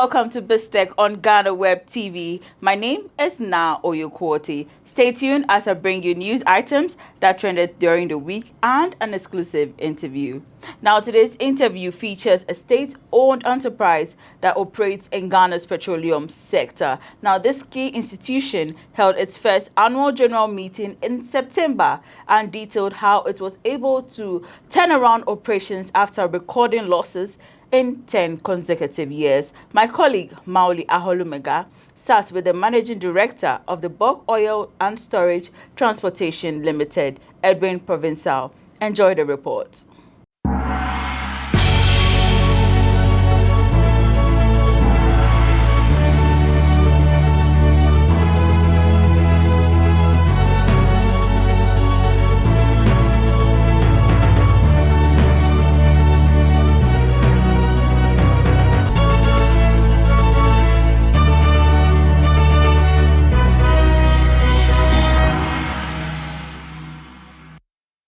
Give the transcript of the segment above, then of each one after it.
Welcome to BizTech on Ghanaweb TV. My name is Naa Oyoe Quartey. Stay tuned as I bring you news items that trended during the week and an exclusive interview. Now, today's interview features a state-owned enterprise that operates in Ghana's petroleum sector. Now, this key institution held its first annual general meeting in September and detailed how it was able to turn around operations after recording losses in 10 consecutive years. My colleague, Mawuli Ahorlumegah, sat with the Managing Director of the Bulk Oil and Storage Transportation Limited, Edwin Provencal. Enjoy the report.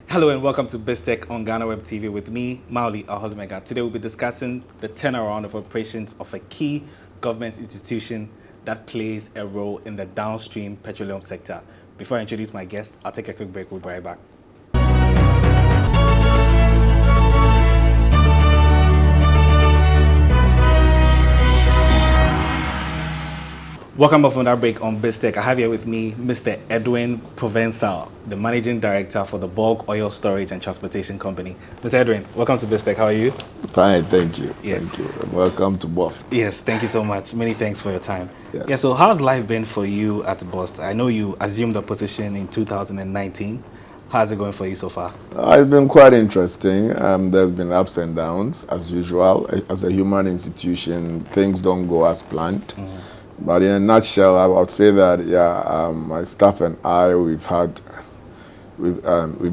Hello and welcome to BizTech on Ghanaweb TV with me, Mawuli Ahorlumegah. Today we'll be discussing the turnaround of operations of a key government institution that plays a role in the downstream petroleum sector. Before I introduce my guest, I'll take a quick break. We'll be right back. Welcome back from that break on BizTech. I have here with me Mr. Edwin Provencal, the Managing Director for the Bulk Oil Storage and Transportation Company. Mr. Edwin, welcome to BizTech. How are you? Fine, thank you. Yeah. Thank you. And welcome to BOST. Yes, thank you so much. Many thanks for your time. Yes. Yeah, so how's life been for you at BOST? I know you assumed the position in 2019. How's it going for you so far? It's been quite interesting. There's been ups and downs, as usual. As a human institution, things don't go as planned. Mm-hmm. But in a nutshell, I would say that my staff and I, we've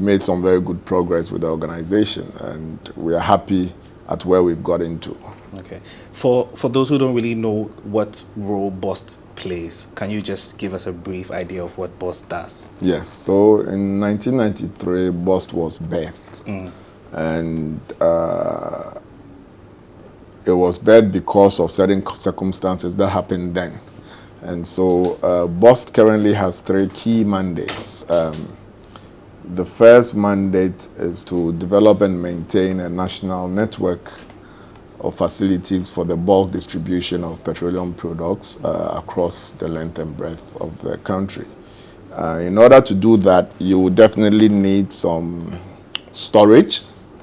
made some very good progress with the organization, and we are happy at where we've got into. Okay. For those who don't really know what role BOST plays, can you just give us a brief idea of what BOST does? Yes. So in 1993, BOST was birthed, and it was bad because of certain circumstances that happened then. And so BOST currently has 3 key mandates. The first mandate is to develop and maintain a national network of facilities for the bulk distribution of petroleum products across the length and breadth of the country. In order to do that, you will definitely need some storage.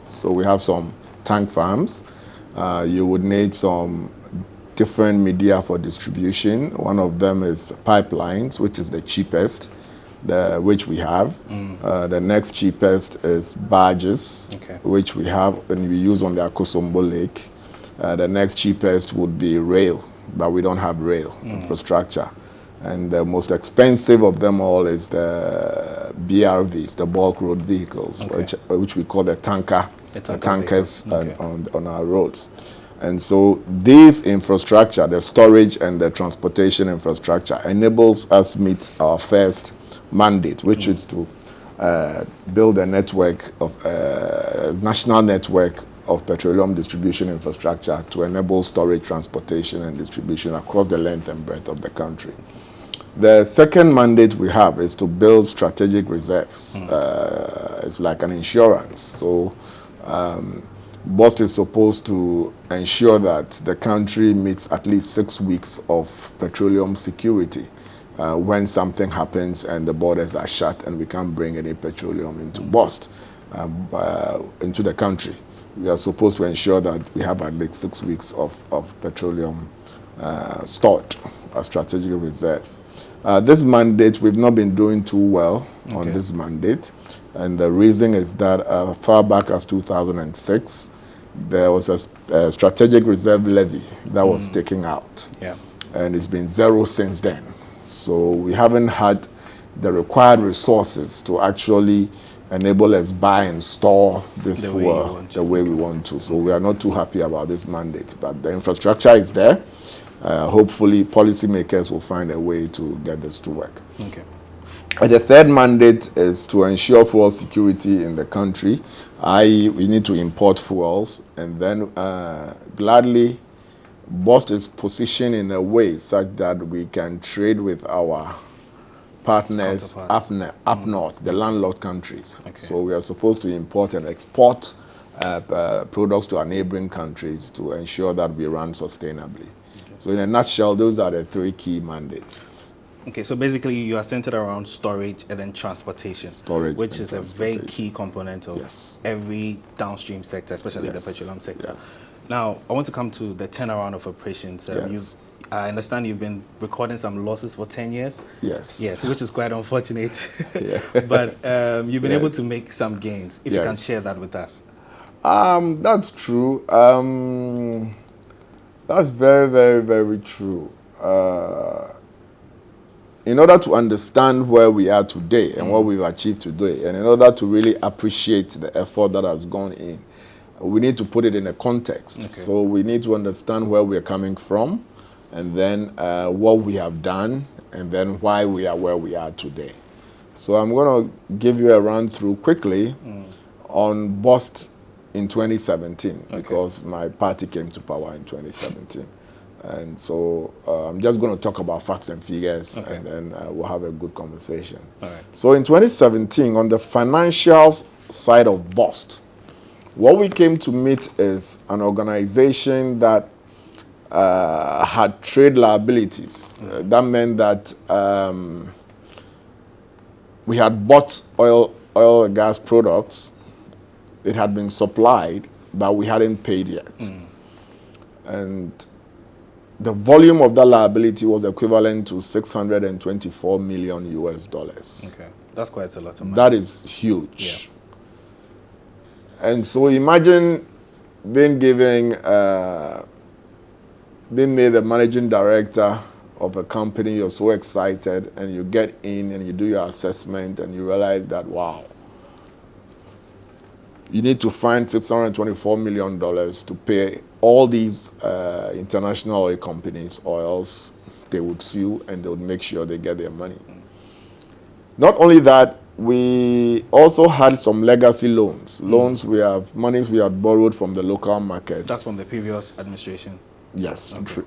So we have some tank farms. You would need some different media for distribution. One of them is pipelines, which is the cheapest, which we have. The next cheapest is barges, which we have and we use on the Akosombo Lake. The next cheapest would be rail, but we don't have rail infrastructure. And the most expensive of them all is the BRVs, the bulk road vehicles, which we call the tankers on our roads. And so this infrastructure, the storage and the transportation infrastructure, enables us to meet our first mandate, which is to build a network of national network of petroleum distribution infrastructure to enable storage, transportation, and distribution across the length and breadth of the country. The second mandate we have is to build strategic reserves. It's like an insurance. So BOST is supposed to ensure that the country meets at least 6 weeks of petroleum security when something happens and the borders are shut and we can't bring any petroleum into BOST, into the country. We are supposed to ensure that we have at least 6 weeks of petroleum stored as strategic reserves. This mandate, we've not been doing too well on this mandate. And the reason is that far back as 2006, there was a strategic reserve levy that was taken out. And it's been zero since then. So we haven't had the required resources to actually enable us buy and store this fuel the way we want to. So we are not too happy about this mandate. But the infrastructure is there. Hopefully, policymakers will find a way to get this to work. The third mandate is to ensure fuel security in the country, i.e. we need to import fuels, and then gladly BOST is positioned in a way such that we can trade with our partners up north, the landlocked countries. Okay. So we are supposed to import and export products to our neighboring countries to ensure that we run sustainably. Okay. So in a nutshell, those are the three key mandates. Okay, so basically you are centered around storage and then transportation. Which is a very key component of every downstream sector, especially the petroleum sector. Yes. Now, I want to come to the turnaround of operations. I understand you've been recording some losses for 10 years. Yes. Yes, which is quite unfortunate. But you've been able to make some gains. If you can share that with us. That's true. That's very, very, very true. In order to understand where we are today and what we've achieved today, and in order to really appreciate the effort that has gone in, we need to put it in a context. Okay. So we need to understand where we're coming from, and then what we have done, and then why we are where we are today. So I'm going to give you a run through quickly on BOST in 2017, because my party came to power in 2017. And so I'm just going to talk about facts and figures, and then we'll have a good conversation. All right. So in 2017, on the financial side of BOST, what we came to meet is an organization that had trade liabilities. That meant that we had bought oil and gas products. It had been supplied, but we hadn't paid yet. And the volume of that liability was equivalent to $624 million US. Okay, that's quite a lot of money. That is huge. Yeah. And so imagine being made the managing director of a company. You're so excited, and you get in and you do your assessment, and you realize that, wow, you need to find $624 million to pay all these international oil companies, oils. They would sue, and they would make sure they get their money. Not only that, we also had some legacy loans. Monies we had borrowed from the local market. That's from the previous administration? Yes. Okay.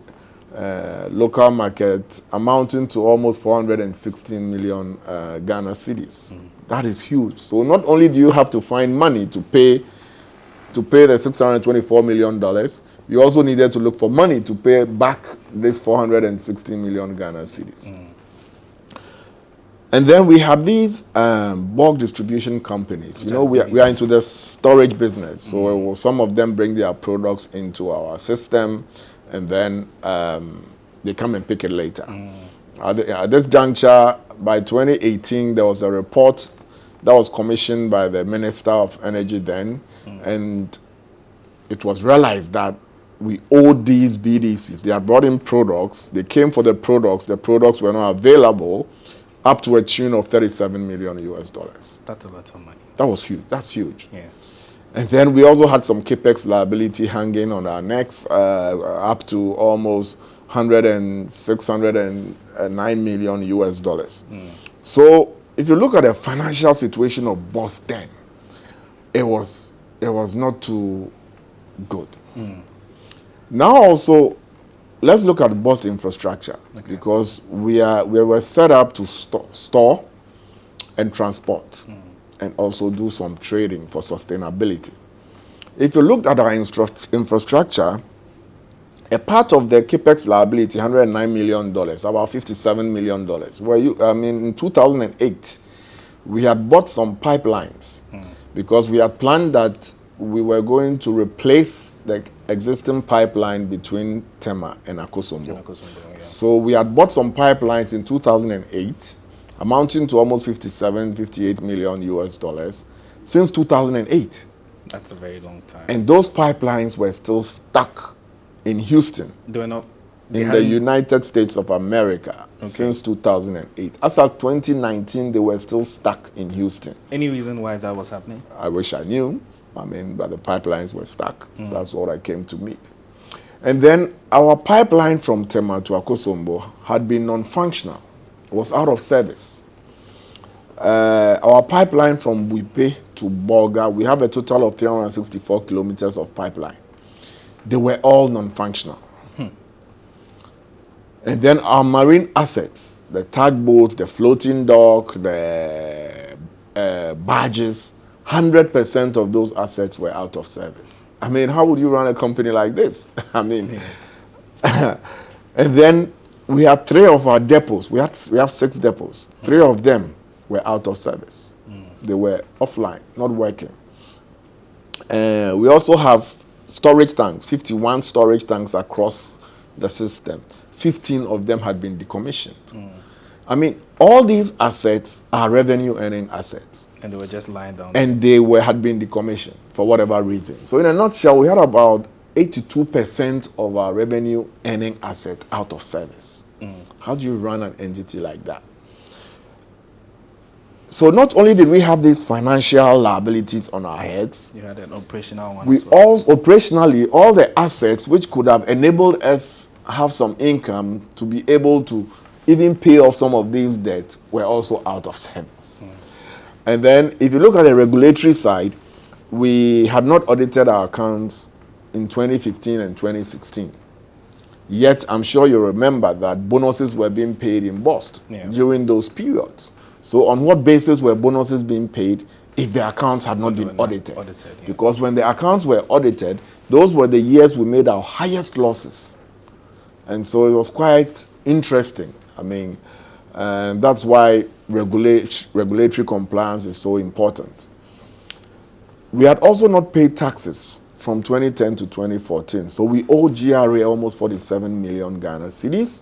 Local market amounting to almost 416 million Ghana cedis. That is huge. So not only do you have to find money to pay the $624 million, you also needed to look for money to pay back this 416 million Ghana cedis. And then we have these bulk distribution companies. You know, we are into the storage business. So some of them bring their products into our system, and then they come and pick it later. At this juncture, by 2018, there was a report that was commissioned by the Minister of Energy then, and it was realized that we owed these BDCs. They had brought in products. They came for the products. The products were not available, up to a tune of $37 million US. That's a lot of money. That was huge. That's huge. Yeah. And then we also had some capex liability hanging on our necks, up to almost $609 million US. So if you look at the financial situation of BOST then, it was not too good. Now also, let's look at BOST infrastructure, because we were set up to store and transport, and also do some trading for sustainability. If you looked at our infrastructure, a part of the capex liability, $109 million, about $57 million, in 2008, we had bought some pipelines, because we had planned that we were going to replace the existing pipeline between Tema and Akosombo. So we had bought some pipelines in 2008, amounting to almost $58 million US since 2008. That's a very long time. And those pipelines were still stuck in Houston. They were not in the United States of America since 2008. As of 2019, they were still stuck in Houston. Any reason why that was happening? I wish I knew. But the pipelines were stuck. That's what I came to meet. And then our pipeline from Tema to Akosombo had been non-functional. It was out of service. Our pipeline from Buipe to Bolga, we have a total of 364 kilometers of pipeline. They were all non-functional. And then our marine assets, the tugboats, the floating dock, the barges, 100% of those assets were out of service. I mean, how would you run a company like this? I mean, and then we had 3 of our depots. We have 6 depots. 3 of them were out of service. They were offline, not working. We also have storage tanks, 51 storage tanks across the system. 15 of them had been decommissioned. I mean, all these assets are revenue earning assets. And they were just lying down. And they had been decommissioned for whatever reason. So in a nutshell, we had about 82% of our revenue earning asset out of service. How do you run an entity like that? So not only did we have these financial liabilities on our heads, You had an operational one. we as well. also operationally, all the assets which could have enabled us have some income to be able to even pay off some of these debts were also out of service. And then if you look at the regulatory side, we had not audited our accounts in 2015 and 2016. Yet I'm sure you remember that bonuses were being paid in BOST during those periods. So on what basis were bonuses being paid if the accounts had not been audited? Because when the accounts were audited, those were the years we made our highest losses. And so it was quite interesting. I mean, that's why regulatory compliance is so important. We had also not paid taxes from 2010 to 2014. So we owe GRA almost 47 million Ghana cedis.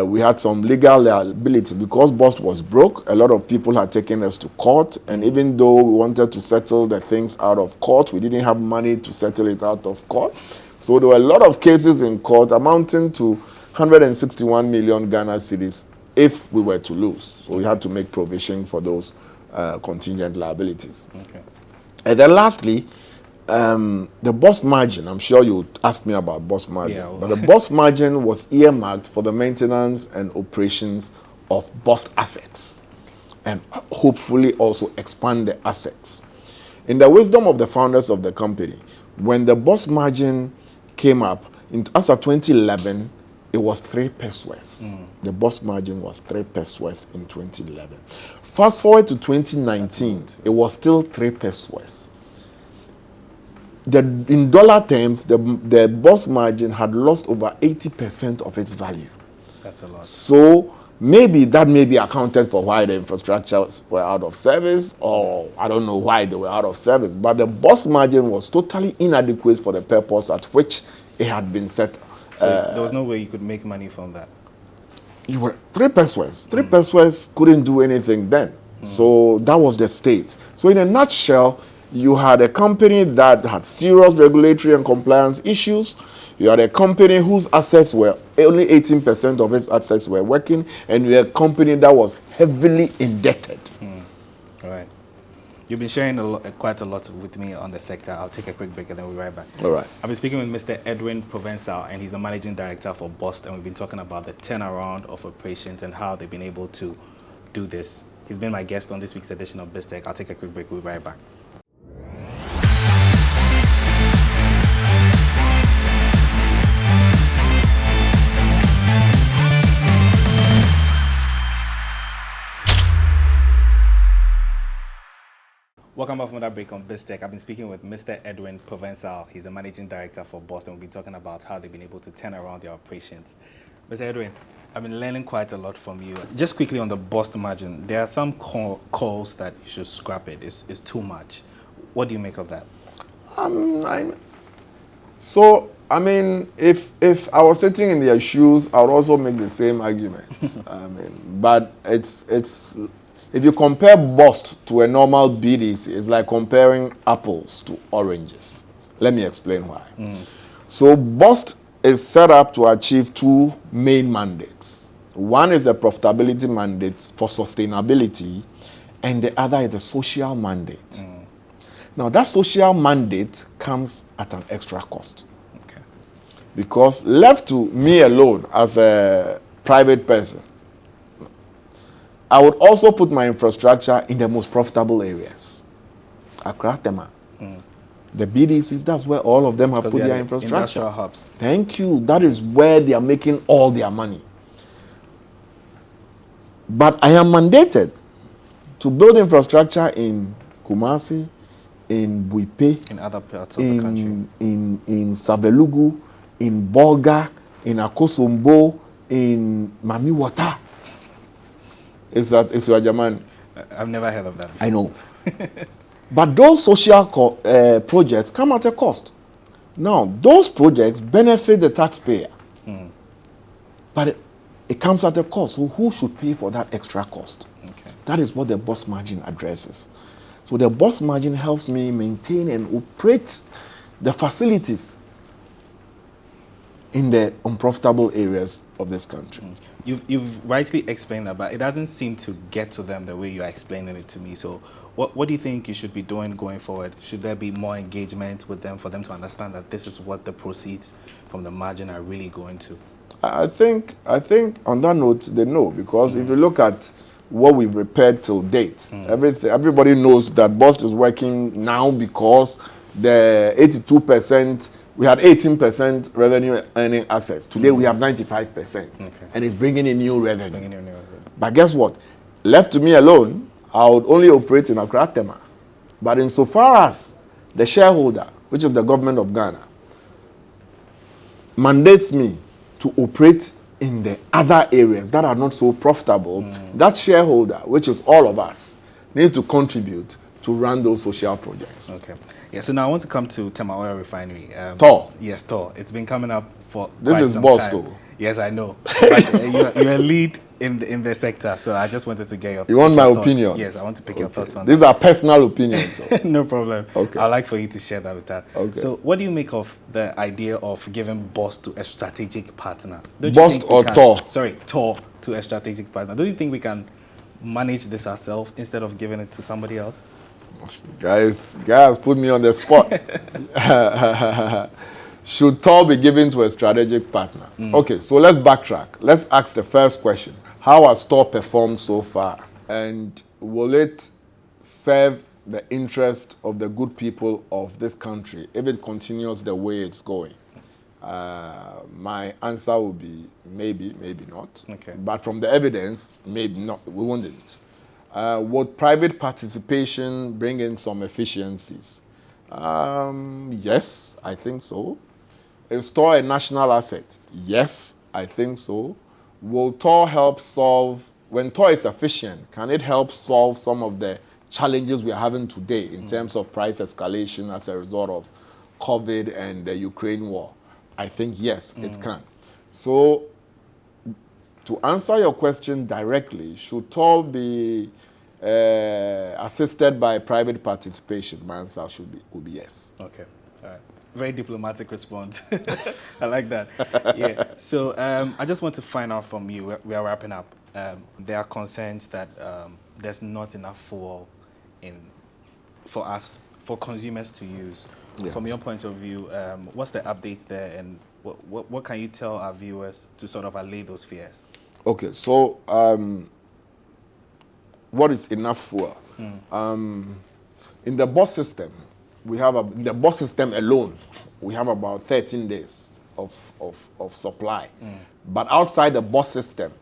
We had some legal liability because BOST was broke. A lot of people had taken us to court, and even though we wanted to settle the things out of court, we didn't have money to settle it out of court. So there were a lot of cases in court amounting to 161 million Ghana cedis if we were to lose. So we had to make provision for those contingent liabilities. Okay. And then lastly, the BOST margin. I'm sure you asked me about BOST margin. Yeah, well. But the BOST margin was earmarked for the maintenance and operations of BOST assets and hopefully also expand the assets. In the wisdom of the founders of the company, when the BOST margin came up, as of 2011, it was 3 pesos. The BOST margin was 3 pesos in 2011. Fast forward to 2019, it was still 3 pesos. In dollar terms, the BOST margin had lost over 80% of its value. That's a lot. So maybe that may be accounted for why the infrastructures were out of service, or I don't know why they were out of service. But the BOST margin was totally inadequate for the purpose at which it had been set. So there was no way you could make money from that. You were 3 pesos. 3 pesos couldn't do anything then. So that was the state. So in a nutshell, you had a company that had serious regulatory and compliance issues. You had a company whose assets were only 18% of its assets were working, and you had a company that was heavily indebted. All right. You've been sharing quite a lot with me on the sector. I'll take a quick break and then we'll be right back. All right. I've been speaking with Mr. Edwin Provencal, and he's the Managing Director for BOST, and we've been talking about the turnaround of operations and how they've been able to do this. He's been my guest on this week's edition of BizTech. I'll take a quick break. We'll be right back. Welcome back from that break on BizTech. I've been speaking with Mr. Edwin Provencal. He's the Managing Director for BOST, and we've been talking about how they've been able to turn around their operations. Mr. Edwin, I've been learning quite a lot from you. Just quickly on the BOST margin, there are some calls that you should scrap it. It's too much. What do you make of that? I mean, if I was sitting in their shoes, I would also make the same argument. But it's if you compare BOST to a normal BDC, it's like comparing apples to oranges. Let me explain why. So BOST is set up to achieve 2 main mandates. One is a profitability mandate for sustainability, and the other is a social mandate. Now, that social mandate comes at an extra cost. Okay. Because left to me alone as a private person, I would also put my infrastructure in the most profitable areas. Accra, Tema. The BDCs, that's where all of them have put their infrastructure. Industrial hubs. Thank you. That is where they are making all their money. But I am mandated to build infrastructure in Kumasi, in Buipe, In other parts of the country. in Savelugu, in Bolga, in Akosombo, in Mami Water. It's your German. I've never heard of that. I know. But those social projects come at a cost. Now, those projects benefit the taxpayer. But it comes at a cost. So who should pay for that extra cost? Okay. That is what the BOST margin addresses. So the BOST margin helps me maintain and operate the facilities in the unprofitable areas of this country. You've rightly explained that, but it doesn't seem to get to them the way you're explaining it to me. So what do you think you should be doing going forward? Should there be more engagement with them for them to understand that this is what the proceeds from the margin are really going to? I think on that note, they know, because if you look at what we've repaired till date, everybody knows that BOST is working now because the 82%, we had 18% revenue earning assets. Today we have 95%, and it's bringing in new revenue. But guess what? Left to me alone, I would only operate in Accra, Tema. But insofar as the shareholder, which is the government of Ghana, mandates me to operate in the other areas that are not so profitable, that shareholder, which is all of us, needs to contribute to run those social projects. Okay. Yeah, so now I want to come to Tema Oil Refinery. Tor. Yes, Tor. It's been coming up for This quite is some BOST, time. though. Yes, I know. But you're a lead in the sector, so I just wanted to get your You want pick my your thoughts. opinion? Yes, I want to pick your thoughts on These are personal opinions. So. no problem. Okay. I'd like for you to share that with that. Okay. So what do you make of the idea of giving BOST to a strategic partner? Don't you BOST think we or can- Tor? Sorry, Tor to a strategic partner. Don't you think we can manage this ourselves instead of giving it to somebody else? Guys, put me on the spot. Should Tor be given to a strategic partner? Okay, so let's backtrack. Let's ask the first question. How has Tor performed so far? And will it serve the interest of the good people of this country if it continues the way it's going? My answer would be maybe, maybe not. Okay. But from the evidence, maybe not. We wouldn't. Would private participation bring in some efficiencies? Yes, I think so. Is Tor a national asset? Yes, I think so. Will Tor help solve, when Tor is efficient, can it help solve some of the challenges we are having today in terms of price escalation as a result of COVID and the Ukraine war? I think yes, it can. So, to answer your question directly, should Tor be assisted by private participation? My answer would be yes. Okay. All right. Very diplomatic response. I like that. Yeah. So I just want to find out from you, we are wrapping up. There are concerns that there's not enough fuel for consumers to use. Yes. From your point of view, what's the updates there, and what can you tell our viewers to sort of allay those fears? Okay, so what is enough fuel? In the BOST system, we have in the BOST system alone, we have about 13 days of supply. But outside the BOST system,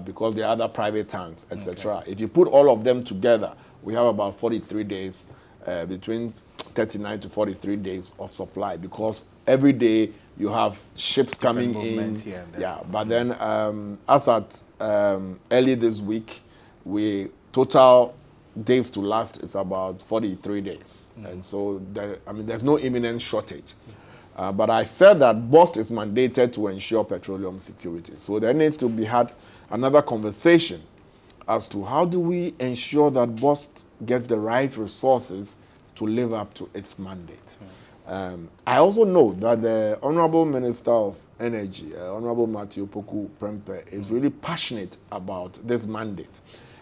because there are other private tanks, etc., if you put all of them together, we have about 43 days, between 39 to 43 days of supply, because every day you have ships coming in. Here and there. Yeah, but then as at early this week, total days to last is about 43 days. And so, there's no imminent shortage. But I said that BOST is mandated to ensure petroleum security. So there needs to be had another conversation as to how do we ensure that BOST gets the right resources to live up to its mandate. I also know that the Honorable Minister of Energy, Honorable Matthew Poku Prempeh, is really passionate about this mandate.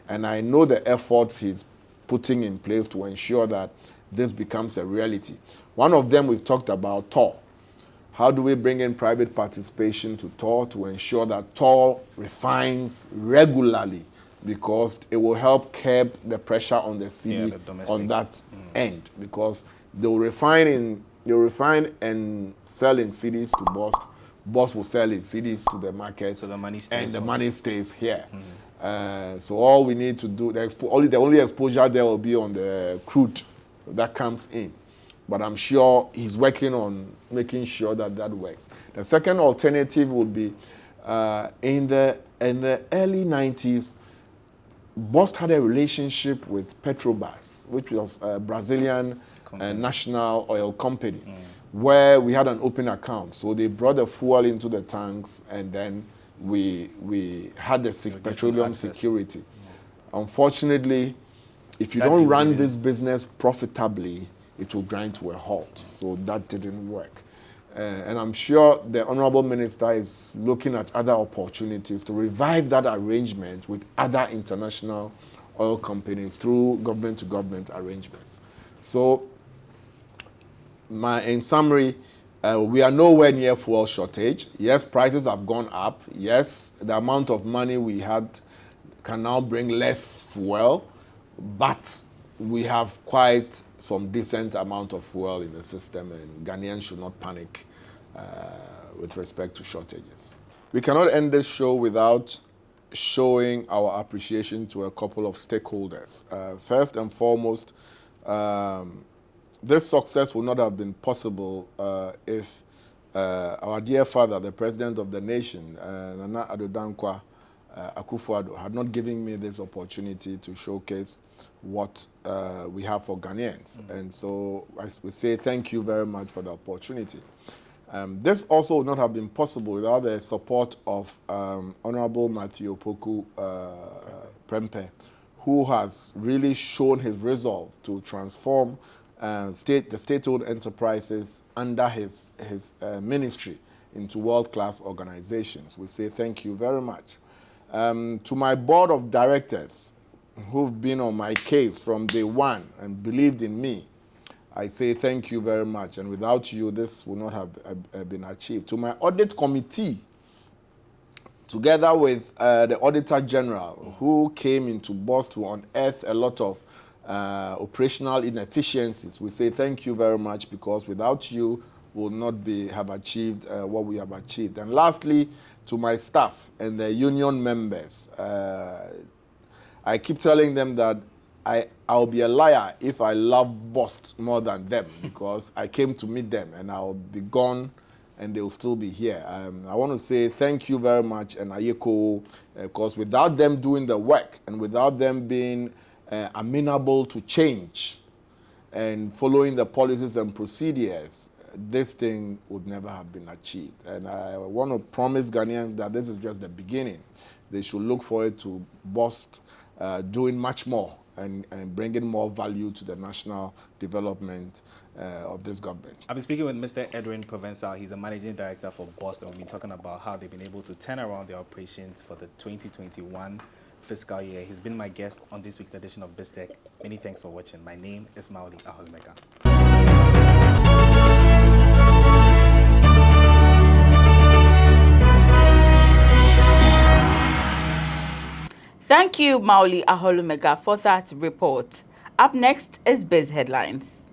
And I know the efforts he's putting in place to ensure that this becomes a reality. One of them we've talked about, Tor. How do we bring in private participation to Tor to ensure that Tor refines regularly, because it will help curb the pressure on the city on that end, because they'll refine and sell in cities to BOST. BOST will sell in cities to the market, so the money stays and the money stays here. So all we need to do, the only exposure there will be on the crude that comes in. But I'm sure he's working on making sure that that works. The second alternative would be in the early 90s, BOST had a relationship with Petrobras, which was a Brazilian national oil company, where we had an open account. So they brought the fuel into the tanks, and then we had the petroleum security. Unfortunately, if you don't run this business profitably, it will grind to a halt. So that didn't work. And I'm sure the Honorable Minister is looking at other opportunities to revive that arrangement with other international oil companies through government-to-government arrangements. So, in summary, we are nowhere near fuel shortage. Yes, prices have gone up. Yes, the amount of money we had can now bring less fuel, but we have quite some decent amount of fuel in the system, and Ghanaians should not panic with respect to shortages. We cannot end this show without showing our appreciation to a couple of stakeholders. First and foremost, this success would not have been possible if our dear father, the President of the nation, Nana Addo Akufo-Addo, had not given me this opportunity to showcase what we have for Ghanaians. And so I would say thank you very much for the opportunity. This also would not have been possible without the support of Honorable Matthew Opoku Prempeh, who has really shown his resolve to transform the state-owned enterprises under his ministry into world-class organizations. We say thank you very much. To my board of directors, who've been on my case from day one and believed in me, I say thank you very much. And without you, this would not have been achieved. To my audit committee, together with the Auditor General, who came into BOST to unearth a lot of operational inefficiencies, we say thank you very much, because without you, we will not have achieved what we have achieved. And lastly, to my staff and the union members, I keep telling them that I'll be a liar if I love BOST more than them, because I came to meet them and I'll be gone and they'll still be here. I want to say thank you very much, and Ayeko, because without them doing the work and without them being amenable to change and following the policies and procedures, this thing would never have been achieved. And I want to promise Ghanaians that this is just the beginning. They should look forward to BOST doing much more and bringing more value to the national development of this government. I've been speaking with Mr. Edwin Provencal. He's the Managing Director for BOST, and we've been talking about how they've been able to turn around their operations for the 2021 fiscal year. He's been my guest on this week's edition of BizTech. Many thanks for watching. My name is Mawuli Ahorlumegah. Thank you, Mawuli Ahorlumegah, for that report. Up next is Biz Headlines.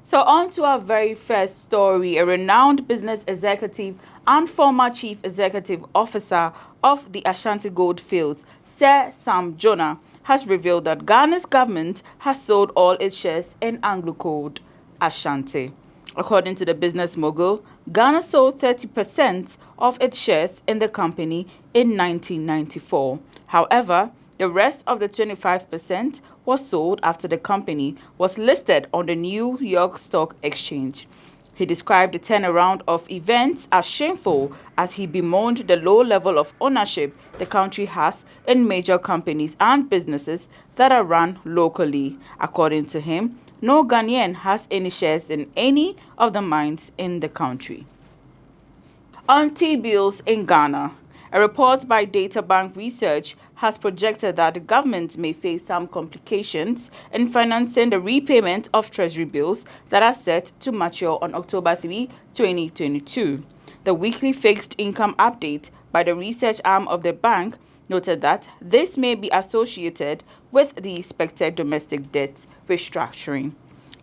So on to our very first story. A renowned business executive and former chief executive officer of the Ashanti Gold Fields, Sir Sam Jonah, has revealed that Ghana's government has sold all its shares in Anglo Gold Ashanti. According to the business mogul, Ghana sold 30% of its shares in the company in 1994. However, the rest of the 25% was sold after the company was listed on the New York Stock Exchange. He described the turnaround of events as shameful, as he bemoaned the low level of ownership the country has in major companies and businesses that are run locally. According to him, no Ghanaian has any shares in any of the mines in the country. On T-bills in Ghana, a report by Data Bank Research has projected that the government may face some complications in financing the repayment of treasury bills that are set to mature on October 3, 2022. The weekly fixed income update by the research arm of the bank noted that this may be associated with the expected domestic debt restructuring.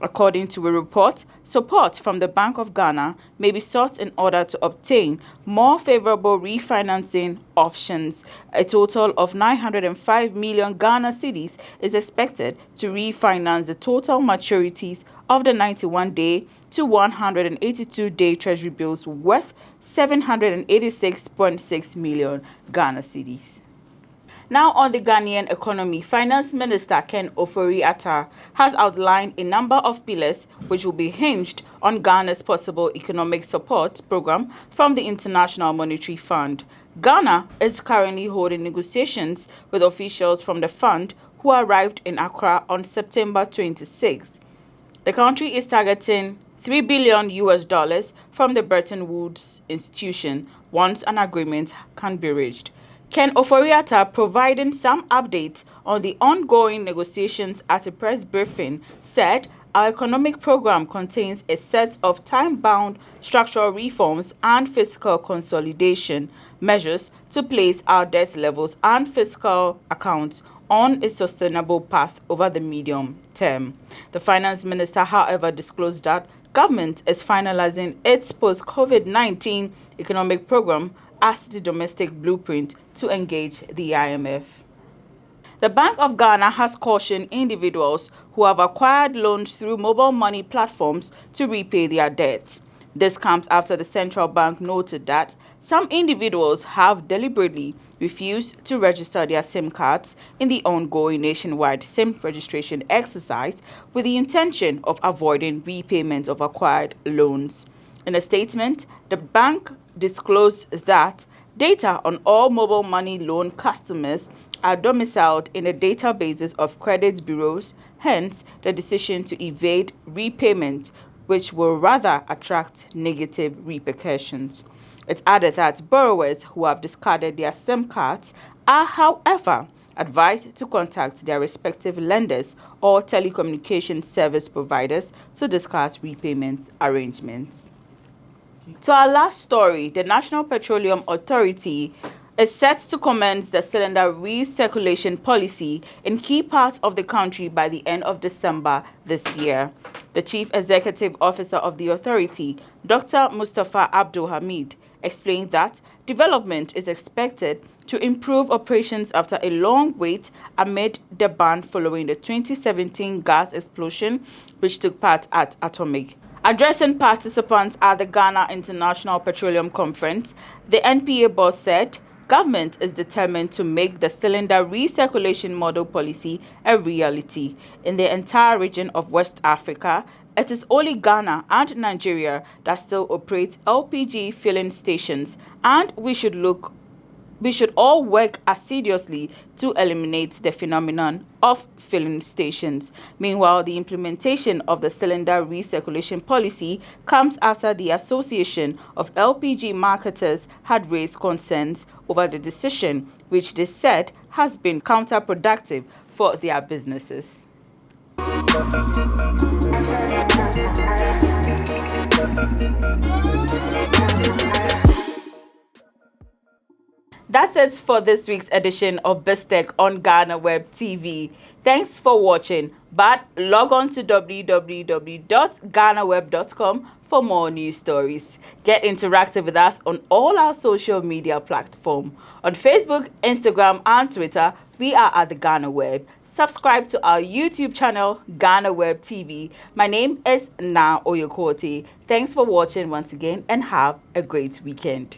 According to a report, support from the Bank of Ghana may be sought in order to obtain more favorable refinancing options. A total of 905 million Ghana cedis is expected to refinance the total maturities of the 91-day to 182-day Treasury bills worth 786.6 million Ghana cedis. Now on the Ghanaian economy, Finance Minister Ken Ofori-Atta has outlined a number of pillars which will be hinged on Ghana's possible economic support program from the International Monetary Fund. Ghana is currently holding negotiations with officials from the fund who arrived in Accra on September 26. The country is targeting $3 billion from the Bretton Woods institution once an agreement can be reached. Ken Ofori-Atta, providing some updates on the ongoing negotiations at a press briefing, said our economic program contains a set of time-bound structural reforms and fiscal consolidation measures to place our debt levels and fiscal accounts on a sustainable path over the medium term. The finance minister, however, disclosed that government is finalizing its post-COVID-19 economic program as the domestic blueprint to engage the IMF. The Bank of Ghana has cautioned individuals who have acquired loans through mobile money platforms to repay their debts. This comes after the central bank noted that some individuals have deliberately refused to register their SIM cards in the ongoing nationwide SIM registration exercise with the intention of avoiding repayment of acquired loans. In a statement, the bank disclosed that data on all mobile money loan customers are domiciled in the databases of credit bureaus, hence the decision to evade repayment, which will rather attract negative repercussions. It added that borrowers who have discarded their SIM cards are, however, advised to contact their respective lenders or telecommunication service providers to discuss repayment arrangements. To our last story, the National Petroleum Authority is set to commence the cylinder recirculation policy in key parts of the country by the end of December this year. The Chief Executive Officer of the authority, Dr. Mustafa Abdul Hamid, explained that development is expected to improve operations after a long wait amid the ban following the 2017 gas explosion which took part at Atomic. Addressing participants at the Ghana International Petroleum Conference, the NPA boss said government is determined to make the cylinder recirculation model policy a reality. In the entire region of West Africa, it is only Ghana and Nigeria that still operate LPG filling stations, and we should all work assiduously to eliminate the phenomenon of filling stations. Meanwhile, the implementation of the cylinder recirculation policy comes after the Association of LPG Marketers had raised concerns over the decision, which they said has been counterproductive for their businesses. That's it for this week's edition of BizTech on Ghanaweb TV. Thanks for watching, but log on to www.ghanaweb.com for more news stories. Get interactive with us on all our social media platforms. On Facebook, Instagram, and Twitter, we are at the Ghanaweb. Subscribe to our YouTube channel, Ghanaweb TV. My name is Naa Oyoe Quartey. Thanks for watching once again and have a great weekend.